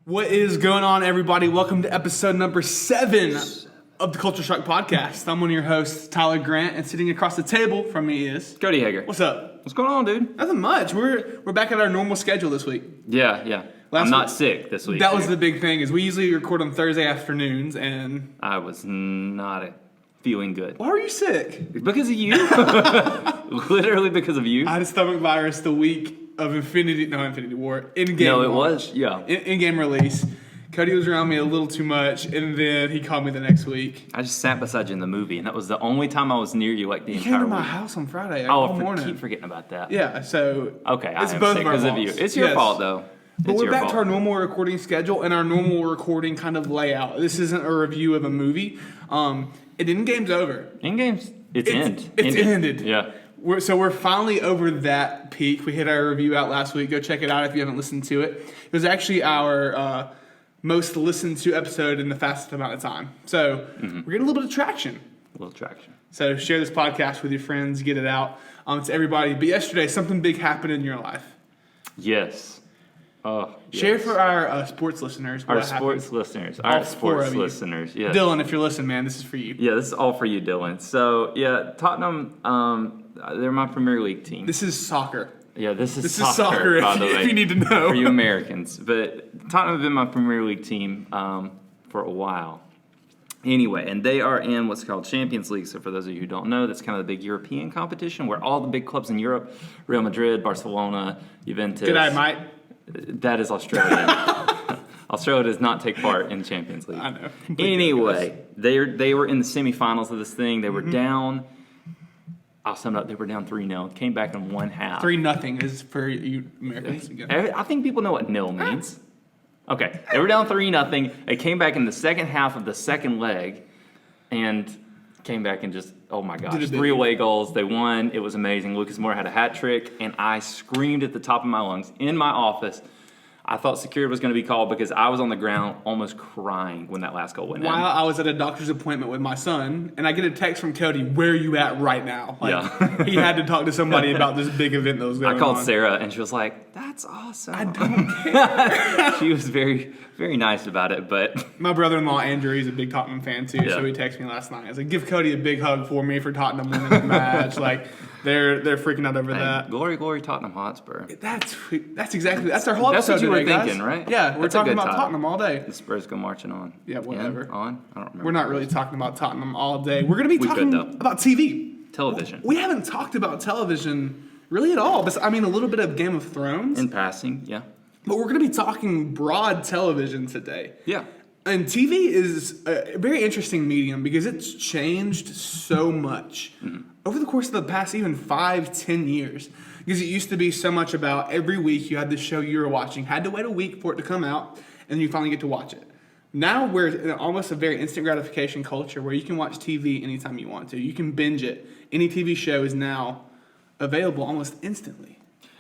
What is going on, everybody? Welcome to episode number 7 of the Culture Shock Podcast. I'm one of your hosts, Tyler Grant, and sitting across the table from me is Cody Hager. What's up? What's going on, dude? Nothing much. We're back at our normal schedule this week. Yeah. I'm not sick this week. That was the big thing. Is we usually record on Thursday afternoons, and I was not feeling good. why were you sick? Because of you. Literally because of you. I had a stomach virus the week of Infinity War in-game. No, it launch. was. Yeah. In-game release. Cody was around me a little too much, and then he called me the next week. I just sat beside you in the movie, and that was the only time I was near you the You entire came to week. my house on Friday Oh, all morning. keep forgetting about that. Yeah, so Okay, I it's am both sick of our because of you. faults. It's your Yes. fault, though. But It's we're your back fault. to our normal recording schedule and our normal recording kind of layout. This isn't a review of a movie. In-game's over. In-game's, it's ended. Yeah. We're finally over that peak. We hit our review out last week. Go check it out if you haven't listened to it. It was actually our most listened to episode in the fastest amount of time. So we're getting a little bit of traction. A little traction. So share this podcast with your friends. Get it out to everybody. But yesterday, something big happened in your life. Yes. Oh, yes. Share for our sports listeners. Our what sports happened. listeners. All Our 4 sports of you. listeners. Yes. Dylan, if you're listening, man, this is for you. Yeah, this is all for you, Dylan. So, yeah, Tottenham, they're my Premier League team. This is soccer. Yeah, this is soccer, by the way, if you need to know. for you Americans. But Tottenham have been my Premier League team for a while. Anyway, and they are in what's called Champions League. So for those of you who don't know, that's kind of the big European competition where all the big clubs in Europe, Real Madrid, Barcelona, Juventus. Good night, Mike. That is Australia. Australia does not take part in Champions League. I know. Anyway, they were in the semifinals of this thing. They were down. I'll sum it up. They were down 3-0. Came back in one half. 3-0 is for you Americans. I think people know what nil means. Okay, they were down 3-0. They came back in the second half of the second leg and came back and just, oh my gosh, 3 away goals. They won. It was amazing. Lucas Moura had a hat trick, and I screamed at the top of my lungs in my office. I thought security was going to be called because I was on the ground almost crying when that last goal went in. While I was at a doctor's appointment with my son, and I get a text from Cody, where are you at right now? Yeah. He had to talk to somebody about this big event that was going on. I called Sarah, and she was like, that's awesome. I don't care. She was very, very nice about it, but... My brother-in-law, Andrew, he's a big Tottenham fan, too, Yeah. so he texted me last night. I was like, give Cody a big hug for me for Tottenham winning the match. Like, they're freaking out over that. Glory, glory, Tottenham Hotspur. That's our whole That's episode what you were today, thinking, guys. right? Yeah, we're That's a talking good about title. Tottenham all day. The Spurs go marching on. Yeah, whatever. In? On? I don't remember. We're not really talking about Tottenham all day. We're going to be We talking could, though. about TV. Television. We haven't talked about television really at all. But, I mean, a little bit of Game of Thrones. In passing, yeah. But we're going to be talking broad television today. Yeah. And TV is a very interesting medium because it's changed so much over the course of the past even 5-10 years. Because it used to be so much about every week you had the show you were watching, had to wait a week for it to come out, and you finally get to watch it. Now we're in almost a very instant gratification culture where you can watch TV anytime you want to. You can binge it. Any TV show is now available almost instantly.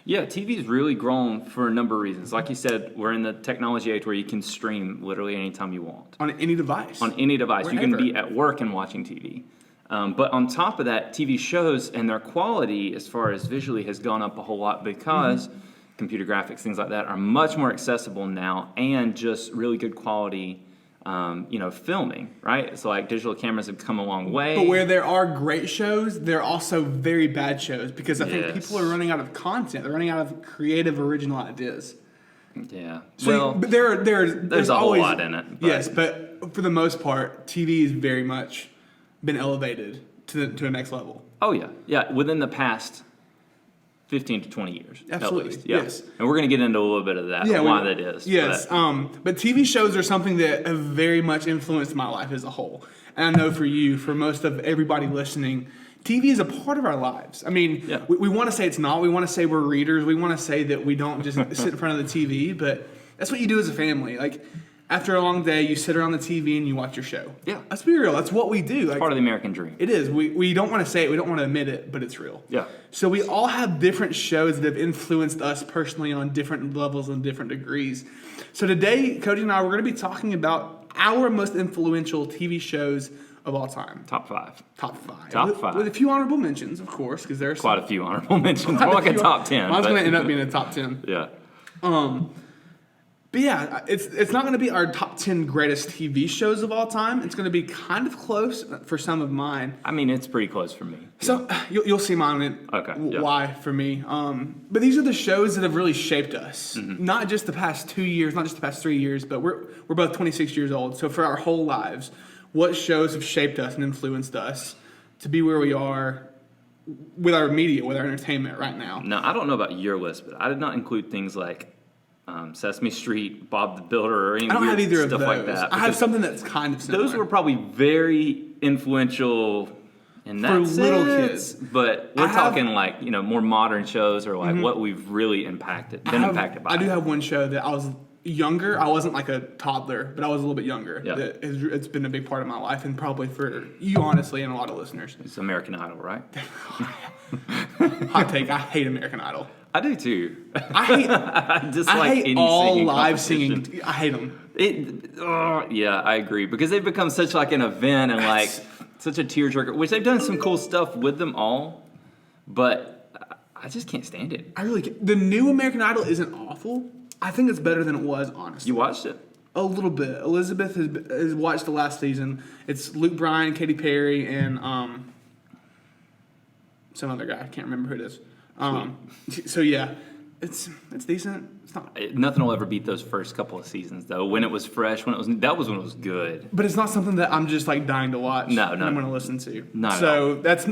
Yeah, TV's really grown for a number of reasons. Like you said, we're in the technology age where you can stream literally anytime you want. On any device. On any device. Wherever. You can be at work and watching TV. But on top of that, TV shows and their quality as far as visually has gone up a whole lot because computer graphics, things like that, are much more accessible now and just really good quality filming, right? So like digital cameras have come a long way. But where there are great shows, there are also very bad shows because I think Yes. people are running out of content. They're running out of creative, original ideas. Yeah. So, but there's a whole always, lot in it. But Yes, but for the most part, TV has very much been elevated to the next level. Oh, yeah. Yeah, within the past 15 to 20 years. Absolutely, At least. Yeah. yes. And we're going to get into a little bit of that, why that is. Yes, but TV shows are something that have very much influenced my life as a whole. And I know for you, for most of everybody listening, TV is a part of our lives. I mean, Yeah. we want to say it's not. We want to say we're readers. We want to say that we don't just sit in front of the TV, but that's what you do as a family. Like, after a long day, you sit around the TV and you watch your show. Yeah. Let's be real. That's what we do. Like, part of the American dream. it is. We don't want to say it. We don't want to admit it, but it's real. Yeah. So we all have different shows that have influenced us personally on different levels and different degrees. So today, Cody and I, we're going to be talking about our most influential TV shows of all time. Top 5. Top 5. Top 5. With a few honorable mentions, of course, because there's Quite a few honorable mentions. More like a top 10. Mine's but- going to end up being a top 10. Yeah. But yeah, it's not going to be our top 10 greatest TV shows of all time. It's going to be kind of close for some of mine. I mean, it's pretty close for me. So you'll see mine. Okay, yeah. Why for me? But these are the shows that have really shaped us. Not just the past 2 years, not just the past 3 years, but we're both 26 years old. So for our whole lives, what shows have shaped us and influenced us to be where we are with our media, with our entertainment right now? Now, I don't know about your list, but I did not include things like Sesame Street, Bob the Builder, or any I don't have either stuff of those. like that. I have something that's kind of similar. Those were probably very influential in that For sense, little kids. But we're talking like, more modern shows or like what we've really been impacted by. I do have one show that I was younger. I wasn't like a toddler, but I was a little bit younger. Yeah. It's been a big part of my life, and probably for you, honestly, and a lot of listeners. It's American Idol, right? Hot take, I hate American Idol. I do too. I hate I hate all live singing. I hate them. Yeah, I agree, because they've become such like an event and like such a tearjerker, which they've done some cool stuff with them all, but I just can't stand it. I really can't. The new American Idol isn't awful. I think it's better than it was, honestly. You watched it? A little bit. Elizabeth has watched the last season. It's Luke Bryan, Katy Perry, and some other guy. I can't remember who it is. So yeah, it's decent. It's not. Nothing will ever beat those first couple of seasons, though. When it was fresh, when it was good. But it's not something that I'm just like dying to watch. No. I'm going to listen to. Not at so that's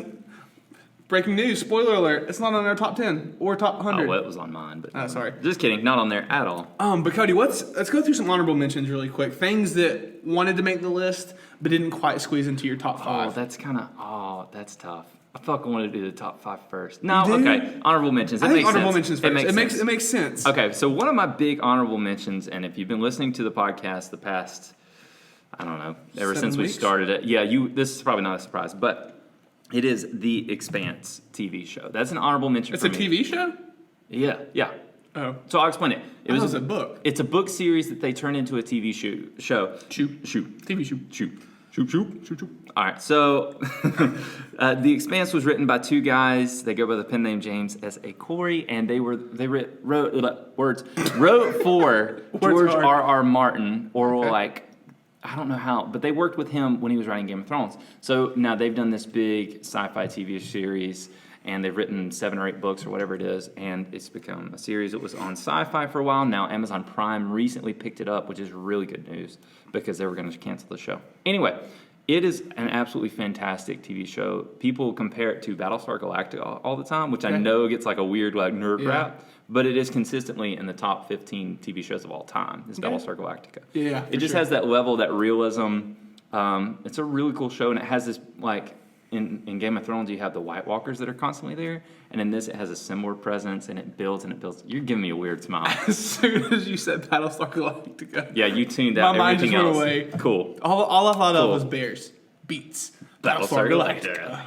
breaking news. Spoiler alert! It's not on our top 10 or top 100. Oh, well, it was on mine, but sorry. Just kidding. Not on there at all. But Cody, let's go through some honorable mentions really quick. Things that wanted to make the list but didn't quite squeeze into your top 5. That's tough. I felt like I wanted to do the top 5 first. No, okay. Honorable mentions. I think honorable mentions first. It makes sense. Okay, so one of my big honorable mentions, and if you've been listening to the podcast the past, I don't know, ever 7 since we weeks? started it, this is probably not a surprise, but it is The Expanse TV show. That's an honorable mention It's for a me. TV show? Yeah. Oh. So I'll explain it. It was a book. It's a book series that they turned into a TV show. TV show. Shoot. All right, so The Expanse was written by 2 guys. They go by the pen name James S. A. Corey, and they wrote for George R. Martin, I don't know how, but they worked with him when he was writing Game of Thrones. So now they've done this big sci-fi TV series, and they've written 7 or 8 books or whatever it is, and it's become a series. It was on Sci-Fi for a while. Now Amazon Prime recently picked it up, which is really good news because they were going to cancel the show. Anyway, it is an absolutely fantastic TV show. People compare it to Battlestar Galactica all the time, which I know gets like a weird like nerd rap, but it is consistently in the top 15 TV shows of all time. It's Battlestar Galactica. Yeah, it just has that level, that realism. It's a really cool show, and it has this like. In Game of Thrones, you have the White Walkers that are constantly there, and in this, it has a similar presence, and it builds and it builds. You're giving me a weird smile. As soon as you said Battlestar Galactica. Yeah, you tuned out my mind everything just else. went away. Cool. All I thought of was bears, beats, Battlestar Galactica.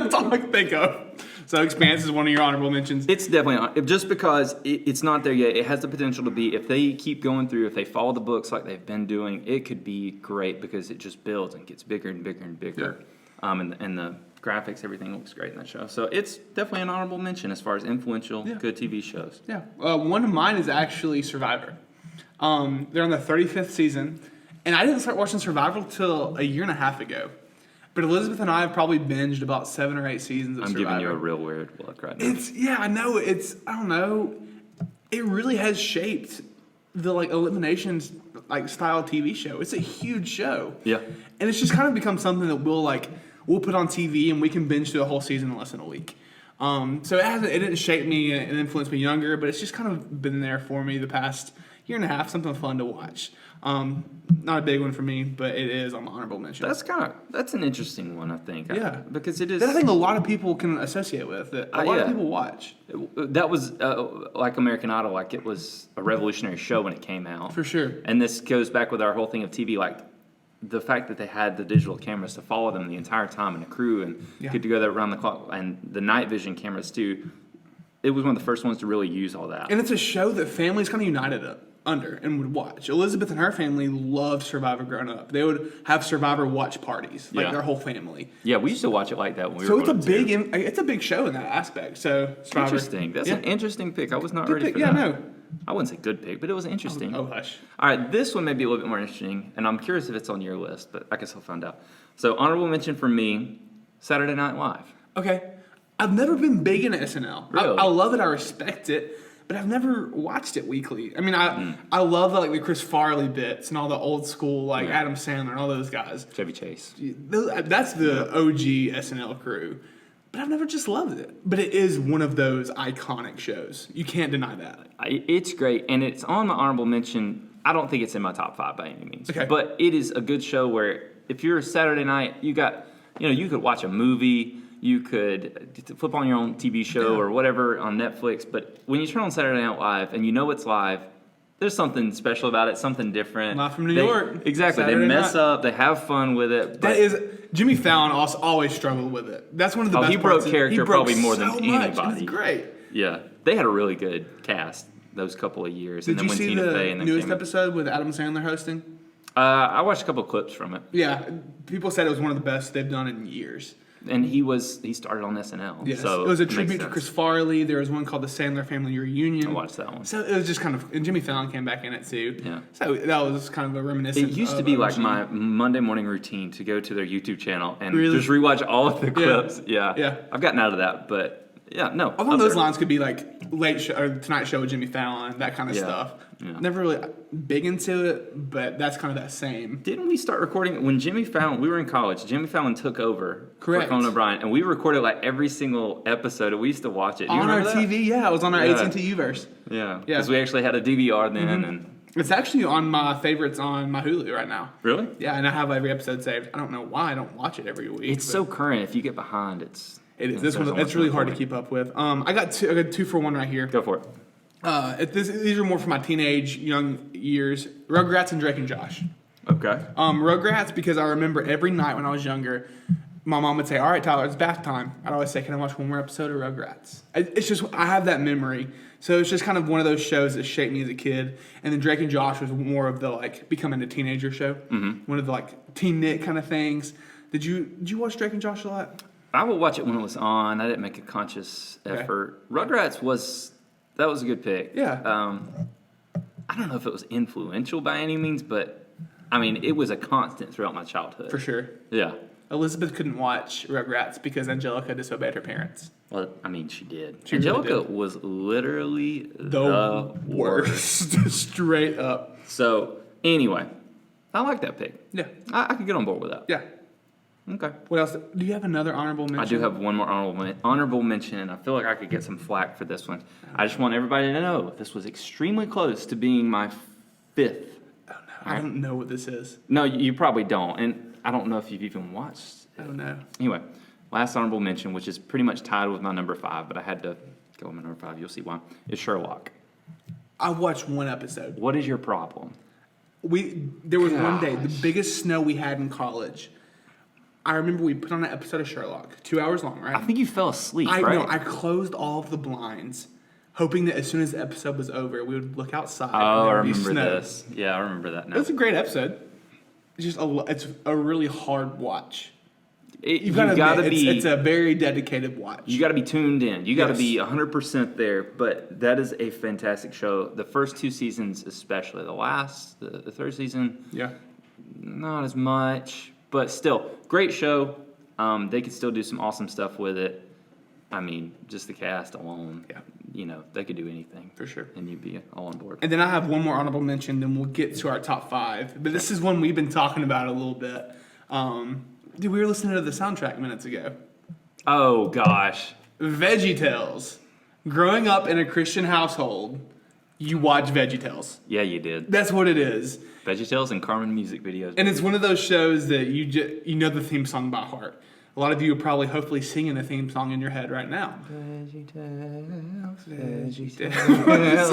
That's all I can think of. So Expanse is one of your honorable mentions. It's definitely just because it's not there yet. It has the potential to be. If they keep going through, if they follow the books like they've been doing, it could be great because it just builds and gets bigger and bigger and bigger. Yeah. And the graphics, everything looks great in that show. So it's definitely an honorable mention as far as influential, good TV shows. Yeah. One of mine is actually Survivor. They're on the 35th season, and I didn't start watching Survivor until a year and a half ago. But Elizabeth and I have probably binged about 7 or 8 seasons of Survivor. I'm giving you a real weird look right now. I know. I don't know. It really has shaped the eliminations style TV show. It's a huge show. Yeah. And it's just kind of become something that we'll put on TV and we can binge through a whole season in less than a week. So it didn't shape me and influence me younger, but it's just kind of been there for me the past year and a half. Something fun to watch. Not a big one for me, but it is on my honorable mention. That's an interesting one, I think. Yeah, because it is. That I think a lot of people can associate with that. A lot of people watch. That was like American Idol. Like it was a revolutionary show when it came out. For sure. And this goes back with our whole thing of TV, like the fact that they had the digital cameras to follow them the entire time and the crew and could go there around the clock, and the night vision cameras too. It was one of the first ones to really use all that. And it's a show that families kind of united under and would watch. Elizabeth and her family loved Survivor growing up. They would have Survivor watch parties, their whole family. Yeah, we used to watch it like that when we were growing up. It's a big show in that aspect. So Survivor. Interesting. That's an interesting pick. I was not ready for that. Yeah, no. I wouldn't say good pick, but it was interesting. Oh, hush. All right, this one may be a little bit more interesting, and I'm curious if it's on your list, but I guess I'll find out. So, honorable mention for me, Saturday Night Live. Okay. I've never been big into SNL. Really? I love it. I respect it. But I've never watched it weekly. I mean, I love the Chris Farley bits and all the old school Adam Sandler and all those guys. Chevy Chase. That's the OG SNL crew. But I've never just loved it. But it is one of those iconic shows. You can't deny that. It's great, and it's on my honorable mention. I don't think it's in my top 5 by any means. Okay. But it is a good show where if you're a Saturday night, you could watch a movie. You could flip on your own TV show or whatever on Netflix. But when you turn on Saturday Night Live and you know it's live, there's something special about it, something different. Not from New York. Exactly. Saturday they mess night. up. They have fun with it. That is Jimmy Fallon also always struggled with it. That's one of the best he broke parts. character probably more than so much. anybody. It's great. Yeah. They had a really good cast those couple of years. Did and then you when see Tina the Fey and then newest came episode with Adam Sandler hosting? I watched a couple of clips from it. Yeah, people said it was one of the best they've done in years. And he started on SNL. Yes, So it was a it makes tribute to sense. Chris Farley. There was one called the Sandler Family Reunion. I watched that one. So it was just kind of, and Jimmy Fallon came back in it too. Yeah. So that was kind of a reminiscence. It used to of be like OG. my Monday morning routine to go to their YouTube channel and Really? just rewatch all of the clips. Yeah. Yeah. I've gotten out of that, but yeah, no. Along up those there. lines could be like Late Show or Tonight Show with Jimmy Fallon, that kind of Yeah. stuff. Yeah. Never really big into it, but that's kind of that same. Didn't we start recording when Jimmy Fallon? We were in college. Jimmy Fallon took over Correct. for Conan O'Brien, and we recorded like every single episode. And we used to watch it. Do you On our remember that? TV, yeah, it was on our Yeah. AT&T Uverse. Yeah, Yeah. because we actually had a DVR then. And It's actually on my favorites on my Hulu right now. really, Yeah, and I have every episode saved. I don't know why I don't watch it every week. it's but so current. If you get behind, it is. This one, it's really hard to keep up with. I got two for one right here. Go for it. These are more for my teenage young years. Rugrats and Drake and Josh. Okay. Rugrats, because I remember every night when I was younger, my mom would say, "All right, Tyler, it's bath time." I'd always say, "Can I watch one more episode of Rugrats?" It's just, I have that memory. So it's just kind of one of those shows that shaped me as a kid. And then Drake and Josh was more of the becoming a teenager show. Mm-hmm. One of the teen knit kind of things. Did you watch Drake and Josh a lot? I would watch it when it was on. I didn't make a conscious effort. Rugrats was a good pick. Yeah. I don't know if it was influential by any means, but I mean, it was a constant throughout my childhood. For sure. Yeah. Elizabeth couldn't watch Rugrats because Angelica disobeyed her parents. Well, I mean, she did. She really Angelica did. was literally The worst. Straight up. So, anyway, I like that pick. Yeah. I could get on board with that. Yeah. Okay. What else? Do you have another honorable mention? I do have one more honorable mention, and I feel like I could get some flack for this one. I just want everybody to know this was extremely close to being my 5th. Oh, no. I don't know what this is. No, you probably don't, and I don't know if you've even watched I don't know. Anyway, last honorable mention, which is pretty much tied with my number 5, but I had to go with my number 5. You'll see why. Is Sherlock. I watched one episode. What is your problem? There was one day, the biggest snow we had in college. I remember we put on an episode of Sherlock, 2 hours long, right? I think you fell asleep, I right? know. I closed all of the blinds, hoping that as soon as the episode was over, we would look outside. Oh, and I there would be remember snow. this. Yeah, I remember that now. It was a great episode. It's just it's a really hard watch. You Gotta gotta admit, be. It's a very dedicated watch. You got to be tuned in. You got to Yes. be 100% there. But that is a fantastic show. The first 2 seasons, especially the third season, Yeah. not as much, but still great show. They could still do some awesome stuff with it. I mean, just the cast alone. Yeah. They could do anything For sure. and you'd be all on board. And then I have one more honorable mention, then we'll get to our top 5. But this is one we've been talking about a little bit. We were listening to the soundtrack minutes ago. Oh gosh, VeggieTales. Growing up in a Christian household, you watch VeggieTales. yeah, you did. That's what it is. VeggieTales and Carmen music videos. And it's one of those shows that you know the theme song by heart. A lot of you are probably hopefully singing the theme song in your head right now. VeggieTales.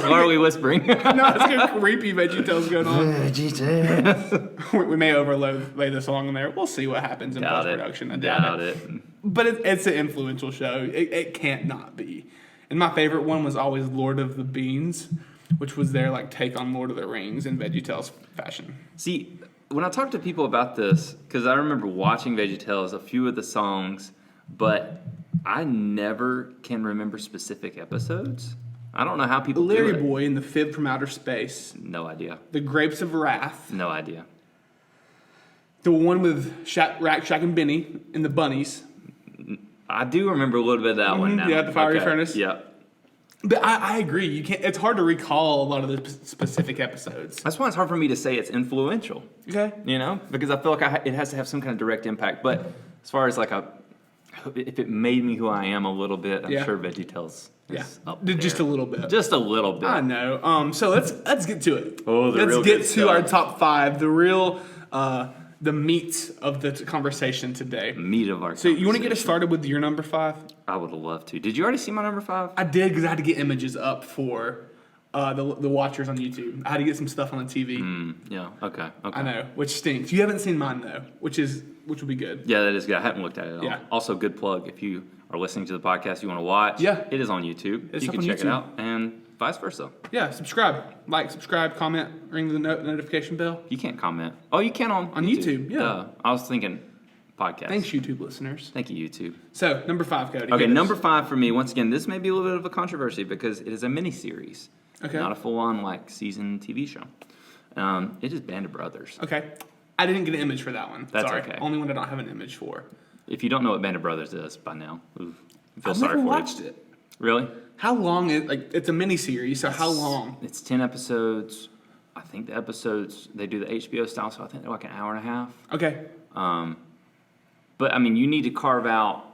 Why are we whispering? No, it's got creepy VeggieTales going on. VeggieTales. We may overlay the song in there. We'll see what happens in Doubt post-production. I it. doubt Doubt it. it. But it's an influential show. It can't not be. And my favorite one was always Lord of the Beans, which was their take on Lord of the Rings in VeggieTales fashion. See, when I talk to people about this, because I remember watching VeggieTales, a few of the songs, but I never can remember specific episodes. I don't know how people Larry do it. Boy in The Fib from Outer Space. No idea. The Grapes of Wrath. No idea. The one with Shack and Benny and the bunnies. I do remember a little bit of that one now. Yeah, the fiery furnace. Yeah. But I agree. You can't. It's hard to recall a lot of the specific episodes. That's why it's hard for me to say it's influential. Okay. Because I feel like it has to have some kind of direct impact. But as far as like if it made me who I am a little bit, I'm sure VeggieTales is up there. Just a little bit. Just a little bit. I know. So let's get to it. Oh, let's get to our top 5. The real the meat of the conversation today. Meat of our So you want to get us started with your number 5? I would love to. Did you already see my number 5? I did, because I had to get images up for the watchers on YouTube. I had to get some stuff on the TV. Yeah. Okay. I know, which stinks. You haven't seen mine though, which will be good. Yeah, that is good. I haven't looked at it at all. Yeah. Also, good plug. If you are listening to the podcast you want to watch, it is on YouTube. It's you up can on check it YouTube. out, and vice versa. Yeah, subscribe, comment, ring the notification bell. You can't comment. Oh, you can on YouTube. Yeah. Duh. I was thinking podcast. Thanks, YouTube listeners. Thank you, YouTube. So number 5, Cody. Okay, number 5 for me. Once again, this may be a little bit of a controversy because it is a mini series, not a full-on season TV show. It is Band of Brothers. Okay, I didn't get an image for that one. That's Sorry. okay. Only one I don't have an image for. If you don't know what Band of Brothers is by now, I feel I've sorry never for watched you. it. Really? How long is it's a mini series? So how long? It's 10 episodes. I think the episodes they do the HBO style, so I think they're like an hour and a half. Okay. But I mean, you need to carve out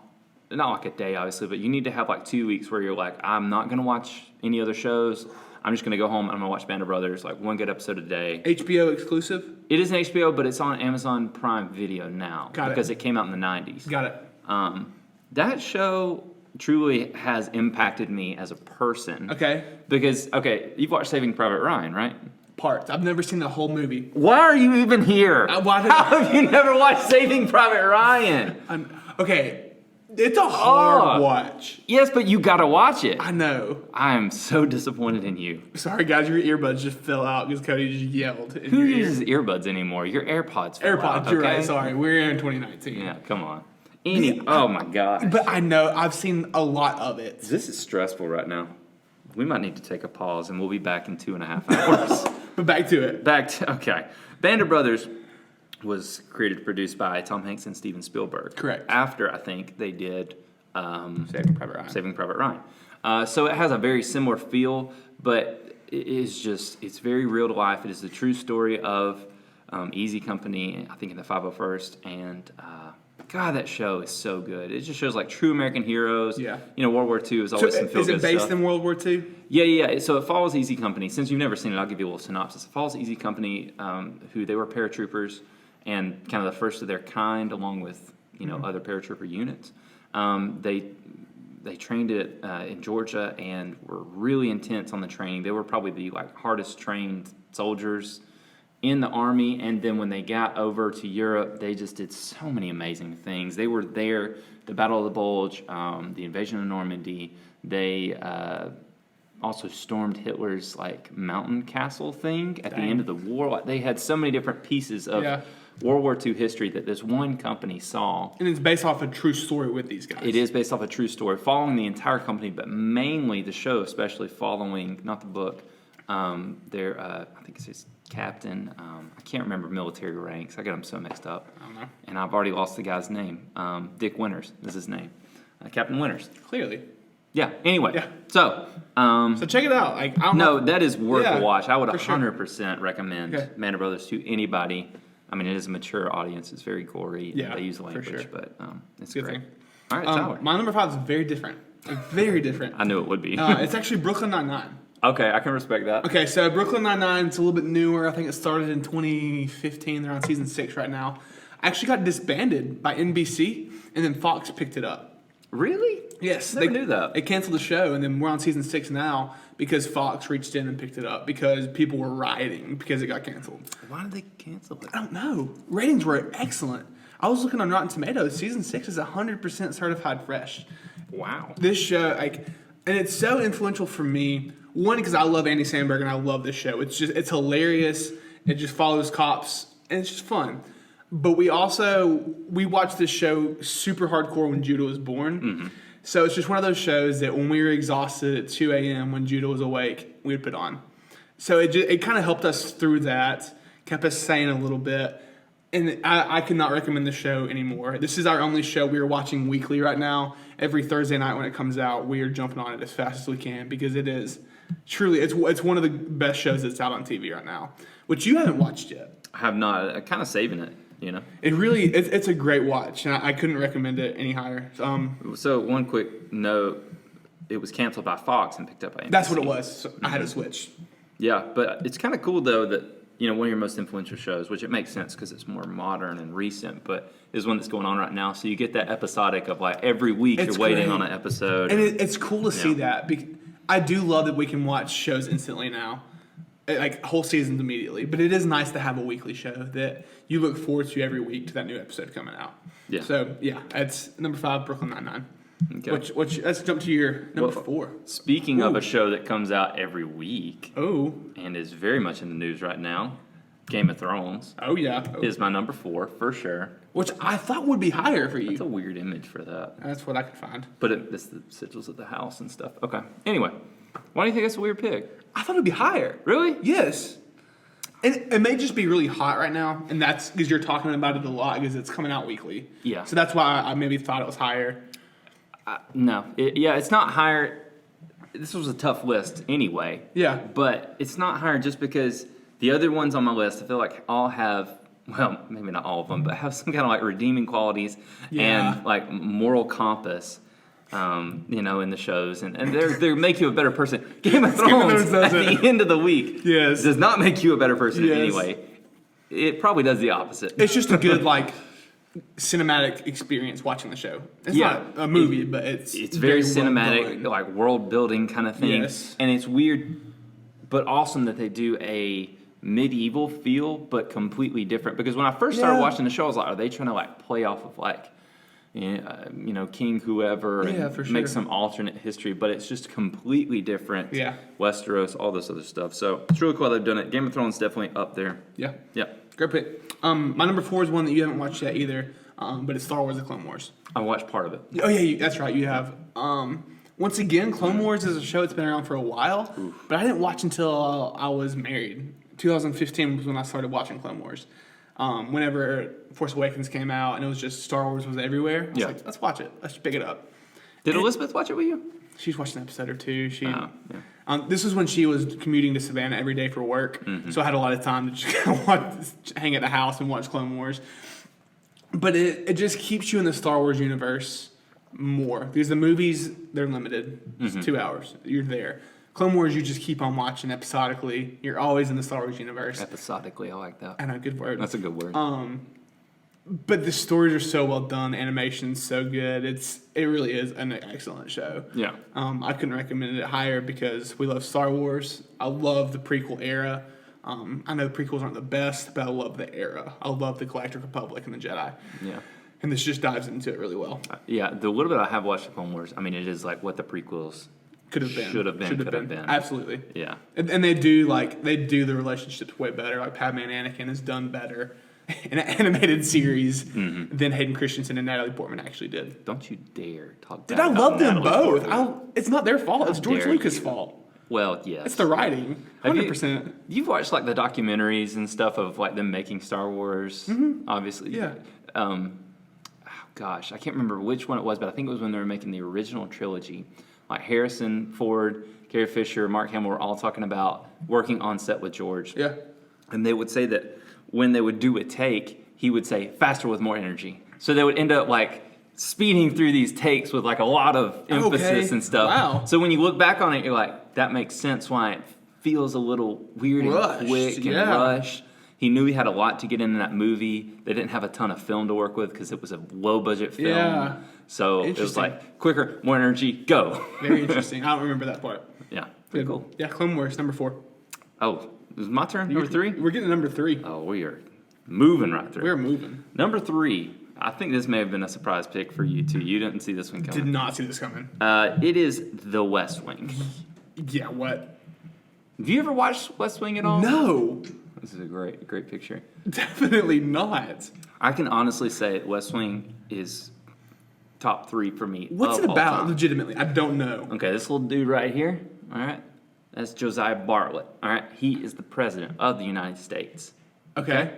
not like a day, obviously, but you need to have 2 weeks where you're like, I'm not gonna watch any other shows. I'm just gonna go home and I'm gonna watch Band of Brothers, one good episode a day. HBO exclusive? It is an HBO, but it's on Amazon Prime Video now because it came out in the 90s. Got it. That show truly has impacted me as a person. Okay. Because you've watched Saving Private Ryan, right? Parts. I've never seen the whole movie. Why are you even here? How have you never watched Saving Private Ryan? Okay, it's a hard watch. Yes, but you gotta watch it. I know. I am so disappointed in you. Sorry, guys, your earbuds just fell out because Cody just yelled. Who uses earbuds anymore? Your AirPods fell out, you're right. Sorry, we're in 2019. Yeah, come on. Oh my gosh. But I know, I've seen a lot of it. This is stressful right now. We might need to take a pause, and we'll be back in 2.5 hours. But back to it. Band of Brothers was created and produced by Tom Hanks and Steven Spielberg. Correct. After, I think, they did Saving Private Ryan. So it has a very similar feel, but it's very real to life. It is the true story of Easy Company, I think in the 501st, and God, that show is so good. It just shows true American heroes. Yeah. World War II is always some feel-good stuff. Is it based in World War II? Yeah. So it follows Easy Company. Since you've never seen it, I'll give you a little synopsis. It follows Easy Company, who they were paratroopers and kind of the first of their kind, along with other paratrooper units. They trained it in Georgia and were really intense on the training. They were probably the hardest trained soldiers in the Army, and then when they got over to Europe, they just did so many amazing things. They were there, the Battle of the Bulge, the invasion of Normandy. They also stormed Hitler's mountain castle thing at the end of the war. They had so many different pieces of World War II history that this one company saw. And it's based off a true story with these guys. It is based off a true story, following the entire company, but mainly the show, especially following, not the book, their, I think it's his captain. I can't remember military ranks. I got them so mixed up. I don't know. And I've already lost the guy's name. Dick Winters is his name. Captain Winters. Clearly. Yeah, anyway. Yeah. So check it out. I don't know. that is worth a watch. I would 100% recommend Band of Brothers to anybody. I mean, it is a mature audience. It's very gory. Yeah, they use language, for sure. But it's Good great. thing. All right, Tyler. My number 5 is very different. Very different. I knew it would be. It's actually Brooklyn Nine-Nine. Okay, I can respect that. Okay, so Brooklyn Nine-Nine, it's a little bit newer. I think it started in 2015. They're on season 6 right now. Actually got disbanded by NBC, and then Fox picked it up. Really? Yes. Never knew that. They canceled the show, and then we're on season 6 now because Fox reached in and picked it up because people were rioting because it got canceled. Why did they cancel it? I don't know. Ratings were excellent. I was looking on Rotten Tomatoes. Season 6 is 100% certified fresh. Wow. This show, and it's so influential for me. One, because I love Andy Samberg and I love this show. It's hilarious. It just follows cops and it's just fun. But we watched this show super hardcore when Judah was born. Mm-hmm. So it's just one of those shows that when we were exhausted at 2 a.m. when Judah was awake, we would put on. So it kind of helped us through that, kept us sane a little bit. And I could not recommend the show anymore. This is our only show we are watching weekly right now. Every Thursday night when it comes out, we are jumping on it as fast as we can because it is truly, it's one of the best shows that's out on TV right now, which you haven't watched yet. I have not. I'm kind of saving it, you know. It's a great watch, and I couldn't recommend it any higher. So one quick note, it was canceled by Fox and picked up by NBC. That's what it was. So I had to switch. Yeah, but it's kind of cool though that, you know, one of your most influential shows, which it makes sense because it's more modern and recent, but is one that's going on right now. So you get that episodic of like every week you're waiting on an episode. And it's cool to see that. I do love that we can watch shows instantly now, like whole seasons immediately. But it is nice to have a weekly show that you look forward to every week to that new episode coming out. Yeah. So yeah, it's number 5, Brooklyn Nine-Nine. Okay. Which let's jump to your number 4. Speaking of a show that comes out every week and is very much in the news right now, Game of Thrones. Is my number 4 for sure. Which I thought would be higher for you. That's a weird image for that. That's what I could find. But it's the sigils of the house and stuff. Okay. Anyway, why do you think that's a weird pick? I thought it would be higher. Really? Yes. And it may just be really hot right now, and that's because you're talking about it a lot because it's coming out weekly. Yeah. So that's why I maybe thought it was higher. No. It's not higher. This was a tough list anyway. Yeah. But it's not higher just because the other ones on my list, I feel like all have, well, maybe not all of them, but have some kind of like redeeming qualities and like moral compass, you know, in the shows. And they make you a better person. Game of Thrones at the end of the week does not make you a better person anyway. It probably does the opposite. It's just a good, like, cinematic experience watching the show. It's not a movie, but it's very cinematic, like world building kind of thing. Yes. And it's weird, but awesome that they do a medieval feel, but completely different. Because when I first started watching the show, I was like, are they trying to like play off of like, you know, King whoever and make some alternate history? But it's just completely different. Yeah. Westeros, all this other stuff. So it's really cool they've done it. Game of Thrones definitely up there. Yeah. Yeah. Great pick. My number 4 is one that you haven't watched yet either, but it's Star Wars: The Clone Wars. I watched part of it. Oh yeah, that's right. You have. Once again, Clone Wars is a show that's been around for a while, but I didn't watch until I was married. 2015 was when I started watching Clone Wars. Whenever Force Awakens came out and it was just Star Wars was everywhere, I was like, let's watch it. Let's pick it up. Did Elizabeth watch it with you? She's watched an episode or two. This was when she was commuting to Savannah every day for work, so I had a lot of time to just hang at the house and watch Clone Wars. But it just keeps you in the Star Wars universe more because the movies, they're limited. It's 2 hours. You're there. Clone Wars, you just keep on watching episodically. You're always in the Star Wars universe. Episodically, I like that. I know, good word. That's a good word. But the stories are so well done, animation's so good. It really is an excellent show. Yeah. I couldn't recommend it higher because we love Star Wars. I love the prequel era. I know the prequels aren't the best, but I love the era. I love the Galactic Republic and the Jedi. Yeah. And this just dives into it really well. Yeah, the little bit I have watched the Clone Wars, I mean, it is like what the prequels could have been. Absolutely. Yeah. And they do the relationships way better. Like Padme and Anakin is done better in an animated series than Hayden Christensen and Natalie Portman actually did. Don't you dare talk Did bad I about love them Natalie both? Portman. It's not their fault. It's George dare Lucas' you. fault. Well, yes. It's the writing. 100%. You've watched like the documentaries and stuff of like them making Star Wars, obviously. Yeah. Gosh, I can't remember which one it was, but I think it was when they were making the original trilogy. Like Harrison Ford, Carrie Fisher, Mark Hamill were all talking about working on set with George. Yeah. And they would say that when they would do a take, he would say faster with more energy. So they would end up like speeding through these takes with like a lot of emphasis and stuff. Wow. So when you look back on it, you're like, that makes sense why it feels a little weird and quick and rushed. He knew he had a lot to get into that movie. They didn't have a ton of film to work with because it was a low-budget film. Yeah. So it was like, quicker, more energy, go. Very interesting. I don't remember that part. Yeah, pretty cool. Yeah, Clone Wars, number 4. Oh, it was my turn? Number 3? We're getting to number 3. Oh, we are moving right through. We're moving. Number 3. I think this may have been a surprise pick for you, too. You didn't see this one coming. Did not see this coming. It is The West Wing. Yeah, what? Have you ever watched West Wing at all? No. This is a great picture. Definitely not. I can honestly say West Wing is top 3 for me. What's of it all about? time. Legitimately, I don't know. Okay, this little dude right here, all right, that's Josiah Bartlett, all right? He is the president of the United States. Okay.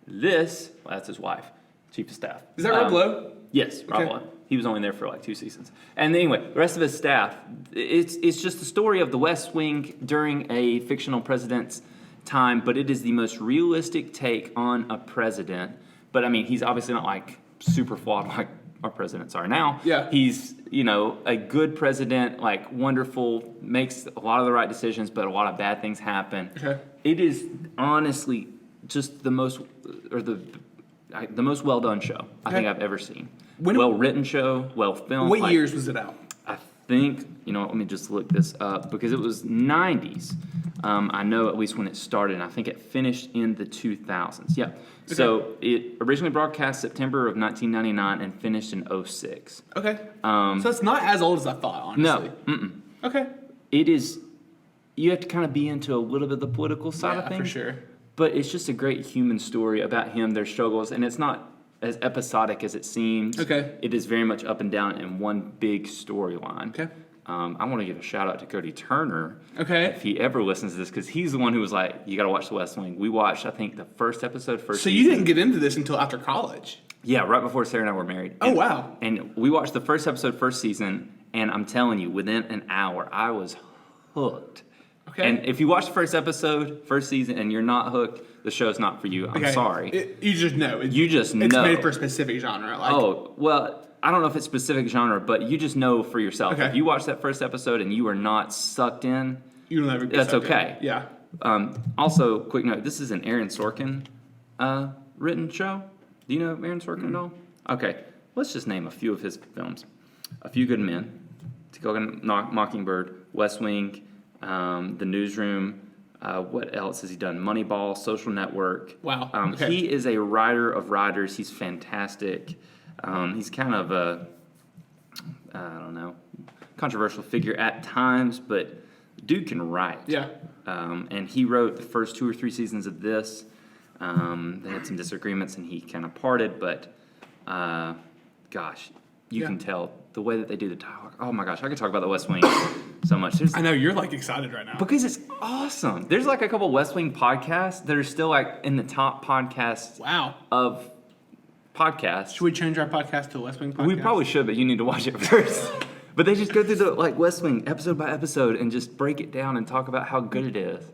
This, well, that's his wife, chief of staff. Is that Rob Lowe? Yes, Rob Okay. Lowe. He was only there for like 2 seasons. And anyway, the rest of his staff, it's just the story of the West Wing during a fictional president's time, but it is the most realistic take on a president. But I mean, he's obviously not like super flawed like our presidents are now. Yeah. He's, a good president, like wonderful, makes a lot of the right decisions, but a lot of bad things happen. Okay. It is honestly just the most well done show I think I've ever seen. Well written show, well filmed. What years was it out? I think, let me just look this up because it was 90s. I know at least when it started, and I think it finished in the 2000s. Yeah. Okay. So it originally broadcast September of 1999 and finished in 06. Okay. So it's not as old as I thought, honestly. No. Mm-mm. Okay. It is, you have to kind of be into a little bit of the political side of things. For sure. But it's just a great human story about him, their struggles, and it's not as episodic as it seems. Okay. It is very much up and down in one big storyline. Okay. I want to give a shout out to Cody Turner. Okay. If he ever listens to this, because he's the one who was like, you got to watch The West Wing. We watched, I think, the first episode, So season. you didn't get into this until after college? Yeah, right before Sarah and I were married. Oh, wow. And we watched the first episode, first season, and I'm telling you, within an hour, I was hooked. Okay. And if you watch the first episode, first season, and you're not hooked, the show's not for you. I'm sorry. You just know. You just know. It's made for a specific genre. Oh, well, I don't know if it's specific genre, but you just know for yourself. Okay. If you watch that first episode and you are not sucked in, You'll never get that's sucked in. okay. Yeah. Also, quick note, this is an Aaron Sorkin written show. Do you know Aaron Sorkin at all? Okay, let's just name a few of his films. A Few Good Men, To Kill a Mockingbird, West Wing, The Newsroom. What else has he done? Moneyball, Social Network. Wow. Okay. He is a writer of writers. He's fantastic. He's kind of a, controversial figure at times, but dude can write. Yeah. And he wrote the first 2 or 3 seasons of this. They had some disagreements and he kind of parted, but you can tell the way that they do the dialogue. Oh my gosh, I could talk about the West Wing so much. I know, you're like excited right now. Because it's awesome. There's like a couple West Wing podcasts that are still like in the top podcasts Wow. of podcasts. Should we change our podcast to a West Wing podcast? We probably should, but you need to watch it first. But they just go through the like West Wing episode by episode and just break it down and talk about how good it is.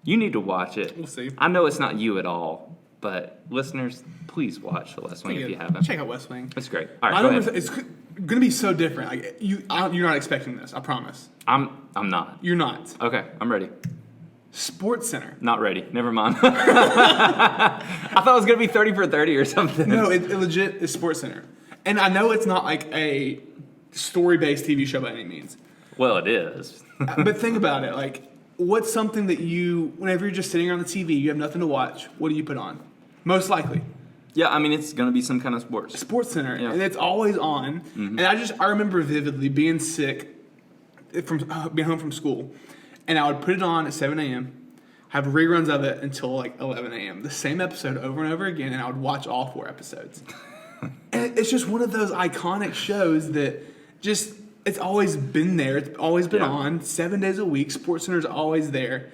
You need to watch it. We'll see. I know it's not you at all, but listeners, please watch the West Wing if you haven't. Check out West Wing. It's great. All right, go ahead. It's going to be so different. Like you're not expecting this. I promise. I'm not. You're not. Okay, I'm ready. Sports Center. Not ready. Never mind. I thought it was gonna be 30 for 30 or something. No, it legit is Sports Center, and I know it's not like a story-based TV show by any means. Well, it is. But think about it. Like, what's something that whenever you're just sitting on the TV, you have nothing to watch, what do you put on? Most likely. Yeah, I mean, it's going to be some kind of sports. Sports Center. Yeah. And it's always on. Mm-hmm. And I remember vividly being sick, being home from school. And I would put it on at 7 a.m., have reruns of it until like 11 a.m. The same episode over and over again, and I would watch all 4 episodes. And it's just one of those iconic shows that just... It's always been there. It's always been on 7 days a week. Sports Center's always there.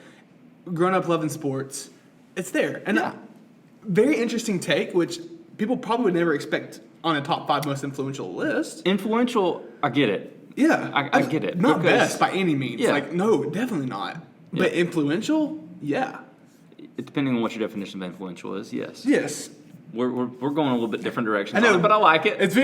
Grown up loving sports. It's there. And very interesting take, which people probably would never expect on a top 5 most influential list. Influential, I get it. Yeah. I get it. Not best by any means. Yeah. Like, no, definitely not. Yeah. But influential, yeah. Depending on what your definition of influential is, yes. Yes. We're going a little bit different directions. I know, but I like it.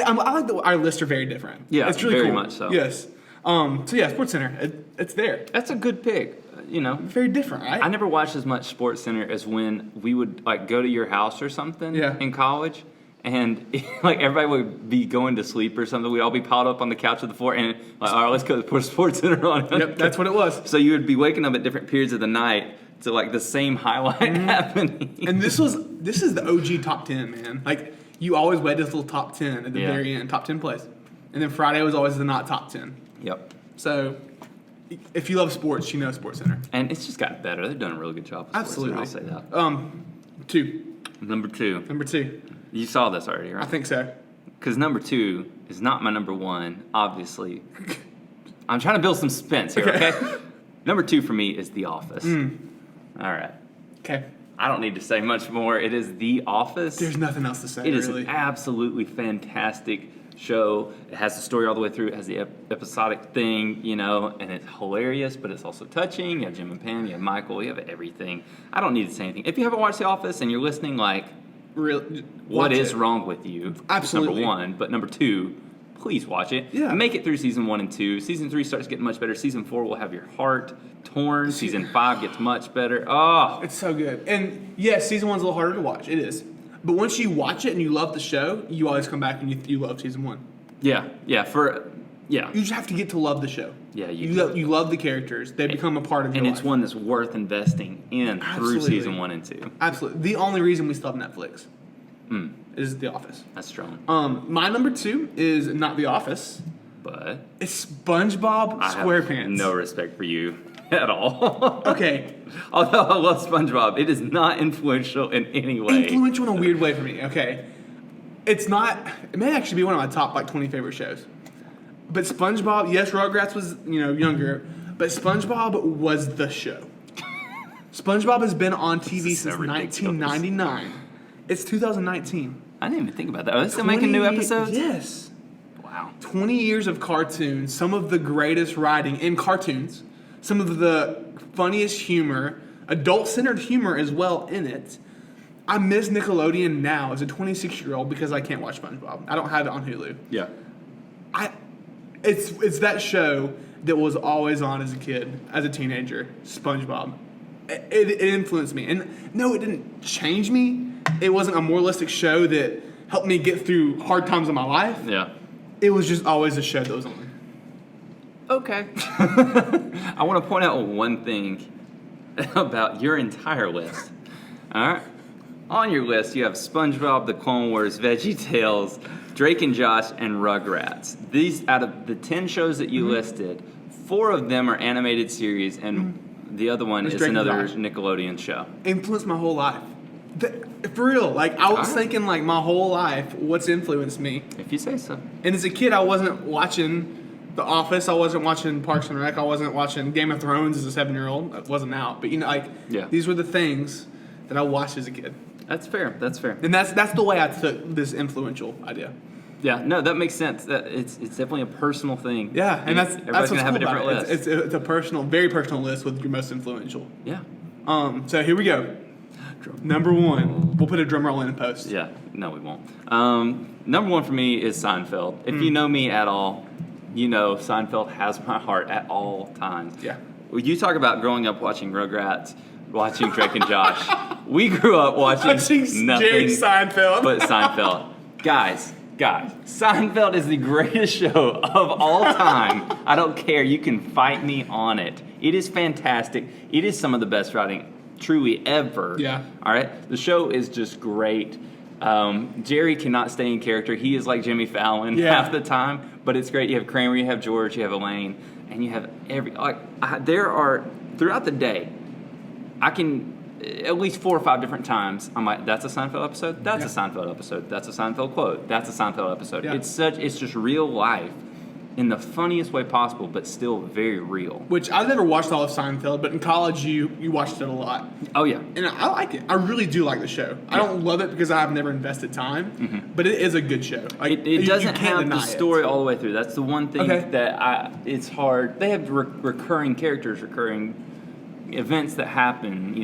I like our lists are very different. Yeah, it's really very cool. much so. Yes. So yeah, Sports Center, it's there. That's a good pick. Very different, right? I never watched as much Sports Center as when we would like go to your house or something in college, and like everybody would be going to sleep or something. We'd all be piled up on the couch of the floor, and like, all right, let's go put Sports Center on. Yep, that's what it was. So you would be waking up at different periods of the night to like the same highlight happening. And this is the OG top 10, man. Like you always wait this little top 10 at the very end, top 10 plays, and then Friday was always the not top 10. Yep. So if you love sports, you know Sports Center. And it's just gotten better. They've done a really good job with Absolutely. Sports Center, I'll say that. 2. Number two. Number 2. You saw this already, right? I think so. because number 2 is not my number 1, obviously. I'm trying to build some suspense here, okay? Number 2 for me is The Office. All right. Okay. I don't need to say much more. It is The Office. There's nothing else to say, It is really. an absolutely fantastic show. It has the story all the way through. It has the episodic thing, and it's hilarious, but it's also touching. You have Jim and Pam, you have Michael, you have everything. I don't need to say anything. If you haven't watched The Office and you're listening, what is wrong with you? Absolutely. Number 1, but number 2, please watch it. Yeah. Make it through season 1 and 2. Season 3 starts getting much better. Season 4 will have your heart torn. Season 5 gets much better. Oh, It's so good. And yes, season 1's a little harder to watch. It is. But once you watch it and you love the show, you always come back and you love season 1. yeah. You just have to get to love the show. Yeah, you love the characters. They become a part of your And life. it's one that's worth investing in through Absolutely. season 1 and 2. Absolutely. The only reason we still have Netflix is The Office. That's strong. My number 2 is not The Office. But It's SpongeBob I have SquarePants. no respect for you at all. Okay. Although I love SpongeBob, it is not influential in any way. Influential in a weird way for me. Okay. It's not. It may actually be one of my top 20 favorite shows. But SpongeBob, yes, Rugrats was younger, but SpongeBob was the show. SpongeBob has been on TV This is so since ridiculous. 1999. It's 2019. I didn't even think about that. Are they still making new episodes? Yes. Wow. 20 years of cartoons, some of the greatest writing in cartoons, some of the funniest humor, adult-centered humor as well in it. I miss Nickelodeon now as a 26-year-old because I can't watch SpongeBob. I don't have it on Hulu. Yeah. It's that show that was always on as a kid, as a teenager, SpongeBob. It influenced me. And no, it didn't change me. It wasn't a moralistic show that helped me get through hard times in my life. Yeah. It was just always a show that was on. Okay. I want to point out one thing about your entire list. All right. On your list, you have SpongeBob, The Clone Wars, VeggieTales, Drake and Josh, and Rugrats. These, out of the 10 shows that you listed, 4 of them are animated series, and the other one is Drake and another Josh. Nickelodeon show. Influenced my whole life. For real. I was Alright. thinking my whole life, what's influenced me. If you say so. And as a kid, I wasn't watching The Office. I wasn't watching Parks and Rec. I wasn't watching Game of Thrones as a 7-year-old. It wasn't out. But Yeah. these were the things that I watched as a kid. That's fair. That's fair. And that's the way I took this influential idea. Yeah, no, that makes sense. That it's definitely a personal thing. Yeah, and that's everybody's what's gonna have a cool about different it. list. It's a personal, very personal list with your most influential. Yeah. So here we go. Number 1. We'll put a drum roll in post. Yeah. No, we won't. Number 1 for me is Seinfeld. If you know me at all, you know Seinfeld has my heart at all times. Yeah. When you talk about growing up watching Rugrats, watching Drake and Josh, we grew up watching nothing Jerry Seinfeld. but Seinfeld. Guys, Seinfeld is the greatest show of all time. I don't care. You can fight me on it. It is fantastic. It is some of the best writing truly ever. Yeah. All right. The show is just great. Jerry cannot stay in character. He is like Jimmy Fallon half the time, but it's great. You have Kramer, you have George, you have Elaine, and you have there are throughout the day. I can at least 4 or 5 different times. I'm like, that's a Seinfeld episode. That's a Seinfeld episode. That's a Seinfeld quote. That's a Seinfeld episode. Yeah. It's just real life in the funniest way possible, but still very real. Which I've never watched all of Seinfeld, but in college you watched it a lot. Oh yeah. And I like it. I really do like the show. I don't love it because I've never invested time, but it is a good show. It doesn't can't have deny the story all the way through. That's the one thing Okay. that it's hard. They have recurring characters, recurring events that happen.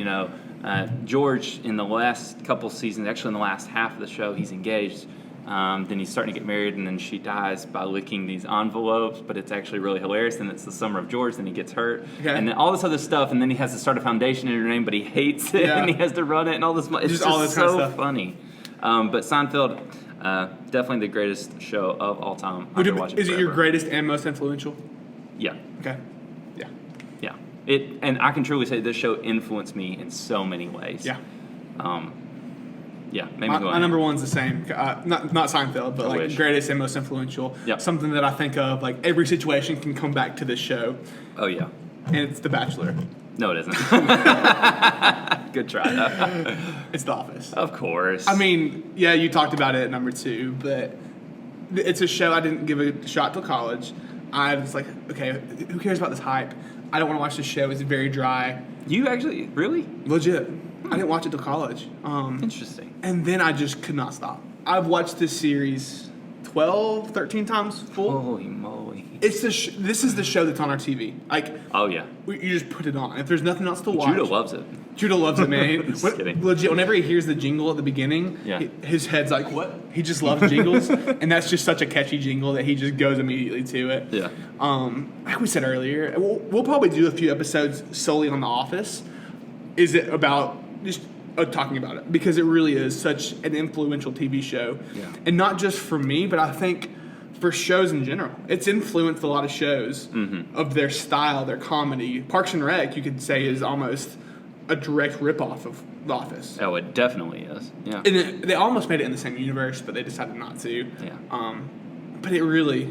George in the last couple seasons, actually in the last half of the show, he's engaged. Then he's starting to get married, and then she dies by licking these envelopes, but it's actually really hilarious. And it's the summer of George, then he gets hurt. Okay. And then all this other stuff, and then he has to start a foundation in her name, but he hates it, and he has to run it, and all this. It's just all this kind of so stuff. funny. But Seinfeld, definitely the greatest show of all time. I could watch Is it your forever. greatest and most influential? Yeah. Okay. Yeah. Yeah. And I can truly say this show influenced me in so many ways. Yeah. Yeah, maybe go My ahead. number 1's the same. Not Seinfeld, but wish. greatest and most influential. Yep. Something that I think of, every situation can come back to this show, Oh, yeah. and it's The Bachelor. No, it isn't. Good try, though. It's The Office. Of course. I mean, yeah, you talked about it at number 2, but It's a show I didn't give a shot till college. I was like, okay, who cares about this hype? I don't want to watch this show. It's very dry. You actually really Legit. I didn't watch it till college. interesting. And then I just could not stop. I've watched this series 12, 13 times full. Holy moly! It's this is the show that's on our TV. Like, Oh yeah, you just put it on. If there's nothing else to watch. Judah loves it. Judah loves it, man. Just kidding. Legit, whenever he hears the jingle at the beginning, Yeah. his head's like, what? He just loves jingles. And that's just such a catchy jingle that he just goes immediately to it. Yeah. Like we said earlier, we'll probably do a few episodes solely on The Office. Is it about just talking about it? Because it really is such an influential TV show. Yeah. And not just for me, but I think for shows in general. It's influenced a lot of shows of their style, their comedy. Parks and Rec, you could say, is almost a direct ripoff of The Office. Oh, it definitely is. Yeah. And they almost made it in the same universe, but they decided not to. Yeah. But it really,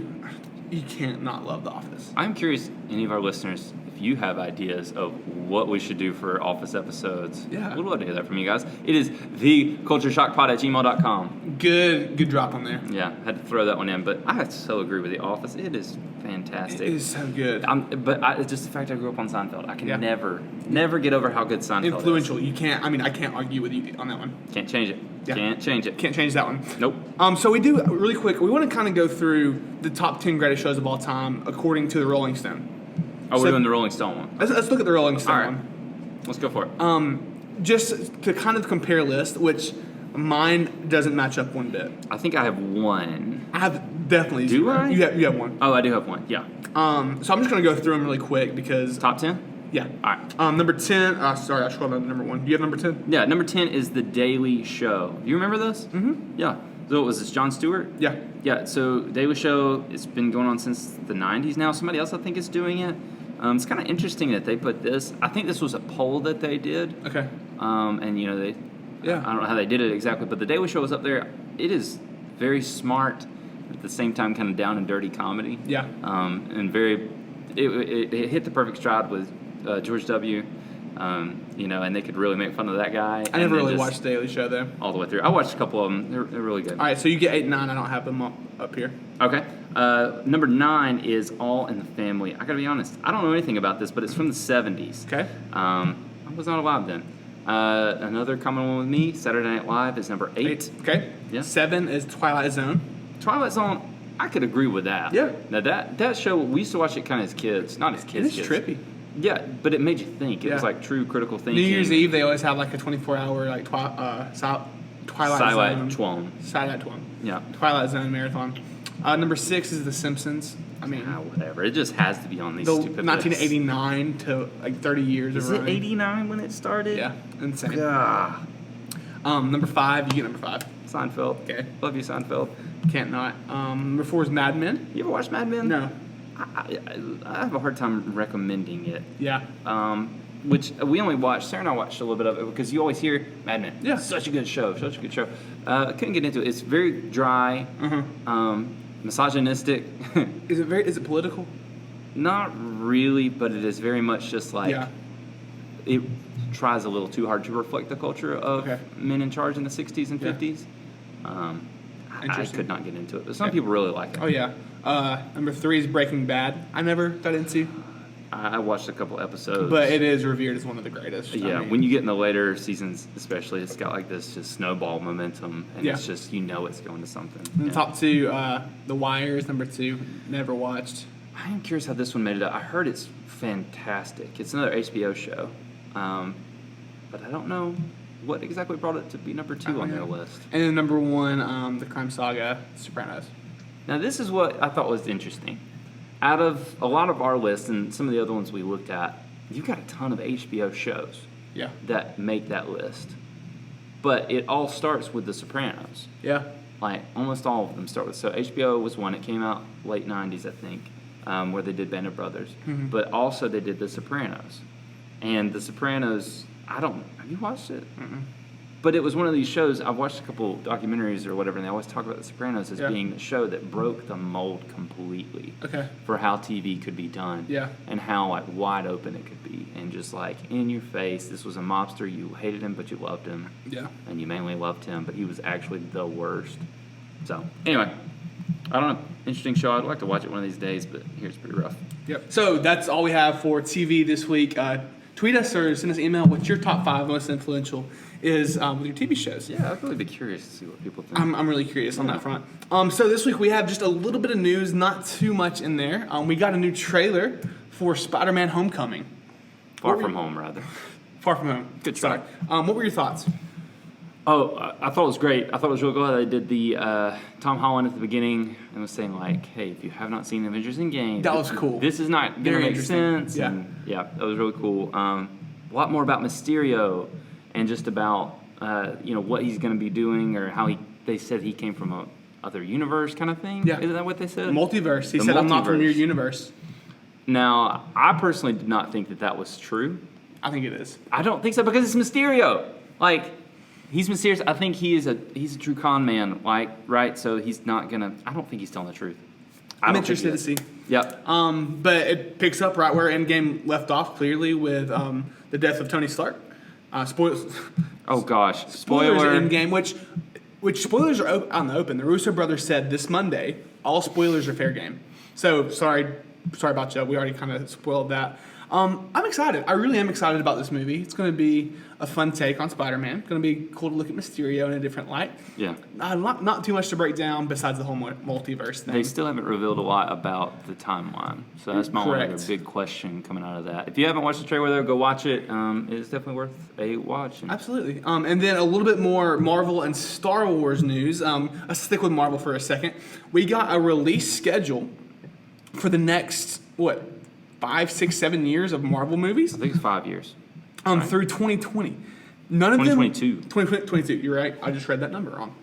you can't not love The Office. I'm curious, any of our listeners, if you have ideas of what we should do for Office episodes. Yeah. We'd love to hear that from you guys. It is thecultureshockpod@gmail.com. Good drop on there. Yeah, had to throw that one in, but I so agree with The Office. It is fantastic. It is so good. It's just the fact I grew up on Seinfeld. I can Yeah. never get over how good Seinfeld Influential. You can't, I can't argue with you on that one. is. Can't change it. Yeah. Can't change it. Can't change that one. Nope. So we do, really quick, we want to kind of go through the top 10 greatest shows of all time according to the Rolling Stone. Oh, we're So- doing the Rolling Stone one. Let's look at the Rolling Stone All right. one. Let's go for it. Just to kind of compare lists, which mine doesn't match up one bit. I think I have one. I have definitely Do zero. I? You have one. Oh, I do have one. Yeah. So I'm just going to go through them really quick because... Top 10? Yeah. All right. Number 10... sorry, I scrolled down to number 1. Do you have number 10? Yeah, number 10 is The Daily Show. Do you remember this? Mm-hmm. Yeah. So what was this, Jon Stewart? Yeah. Yeah, so Daily Show, it's been going on since the 90s now. Somebody else, I think, is doing it. It's kind of interesting that they put this. I think this was a poll that they did. Okay. And, they... Yeah. I don't know how they did it exactly, but The Daily Show was up there. It is very smart, at the same time kind of down and dirty comedy. Yeah. And very... It hit the perfect stride with George W., and they could really make fun of that guy. I never really watched The Daily Show, though. All the way through. I watched a couple of them. They're really good. All right, so you get 8 and 9. I don't have them up here. Okay. Number 9 is All in the Family. I gotta be honest, I don't know anything about this, but it's from the 70s. Okay. I was not alive then. Another common one with me, Saturday Night Live, is number 8. Okay. Yeah. 7 is Twilight Zone. Twilight Zone, I could agree with that. Yeah. Now that show, we used to watch it kind of as kids. Not as kids. It's kids. trippy. Yeah, but it made you think. It was Yeah. like true critical thinking. New Year's Eve, they always have like a 24-hour like Twilight Zone. Twilight Zone. Yeah. Twilight Zone marathon. Number 6 is The Simpsons. I mean, Whatever. It just has to be on these the stupid 1989 to like 30 years lists. of Is it running. 89 when it started? Yeah, insane. Ah, Number 5, you get number 5. Seinfeld. Okay. Love you, Seinfeld. Can't not. Number 4 is Mad Men. You ever watched Mad Men? No. I have a hard time recommending it. Yeah. Which we only watched, Sarah and I watched a little bit of it because you always hear Mad Men. Yeah. Such a good show. I couldn't get into it. It's very dry, misogynistic. Is it political? Not really, but it is very much just like Yeah. it tries a little too hard to reflect the culture of Okay. men in charge in the 60s and Yeah. 50s. I Interesting. could not get into it, but some Okay. people really like it. Oh yeah. Number 3 is Breaking Bad. I never got into, I watched a couple episodes. but it is revered as one of the greatest. Yeah, when you get in the later seasons, especially, it's got like this just snowball momentum, and Yeah. it's just it's going to something. And Yeah. top 2, The Wire is number 2. Never watched. I am curious how this one made it up. I heard it's fantastic. It's another HBO show, but I don't know what exactly brought it to be number 2 on their list. And then number 1, The Crime Saga, Sopranos. Now, this is what I thought was interesting. Out of a lot of our lists and some of the other ones we looked at, you've got a ton of HBO shows Yeah. that make that list. But it all starts with The Sopranos. Yeah. Like, almost all of them start with. So HBO was one. It came out late 90s, I think, where they did Band of Brothers. Mm-hmm. But also they did The Sopranos. And The Sopranos, have you watched it? Mm-mm. But it was one of these shows, I've watched a couple documentaries or whatever, and they always talk about The Sopranos as Yeah. being the show that broke the mold completely Okay. for how TV could be done. Yeah. And how, like, wide open it could be. And just, like, in your face, this was a mobster, you hated him, but you loved him. Yeah. And you mainly loved him, but he was actually the worst. So, anyway, I don't know. Interesting show. I'd like to watch it one of these days, but here's pretty rough. Yep. So that's all we have for TV this week. Tweet us or send us an email. What's your top 5 most influential is with your TV shows? Yeah, I'd really be curious to see what people think. I'm really curious on that front. So this week we have just a little bit of news, not too much in there. We got a new trailer for Spider-Man: Homecoming. Far From Home, rather. Far From Home. Good Sorry. start. What were your thoughts? Oh, I thought it was great. I thought it was real good. They did the Tom Holland at the beginning and was saying like, "Hey, if you have not seen Avengers Endgame, That was cool. This is not gonna Very make interesting. sense." Yeah. And yeah, that was really cool. A lot more about Mysterio and just about what he's gonna be doing or how they said he came from a other universe kind of thing. Yeah. Isn't that what they said? Multiverse. He The said, "I'm not from multiverse. your universe." Now, I personally did not think that was true. I think it is. I don't think so because it's Mysterio. Like, he's mysterious. I think he's a true con man. Like, right? So he's not gonna. I don't think he's telling the truth. I'm interested to see. Yep. But it picks up right where Endgame left off, clearly with the death of Tony Stark. Spoilers. Oh gosh. Spoilers Spoiler. in game, which spoilers are out in the open. The Russo brothers said this Monday all spoilers are fair game. So sorry about you. We already kind of spoiled that. I'm excited. I really am excited about this movie. It's going to be a fun take on Spider-Man. It's going to be cool to look at Mysterio in a different light. Yeah. Not too much to break down besides the whole multiverse thing. They still haven't revealed a lot about the timeline, so that's my one other big question coming out of that. If you haven't watched the trailer, though, go watch it. It's definitely worth a watch. Absolutely. And then a little bit more Marvel and Star Wars news. Let's stick with Marvel for a second. We got a release schedule for the next 5, 6, 7 years of Marvel movies. I think it's 5 years. Through 2020. None of 2022. 2022. You're right. I just read that number wrong.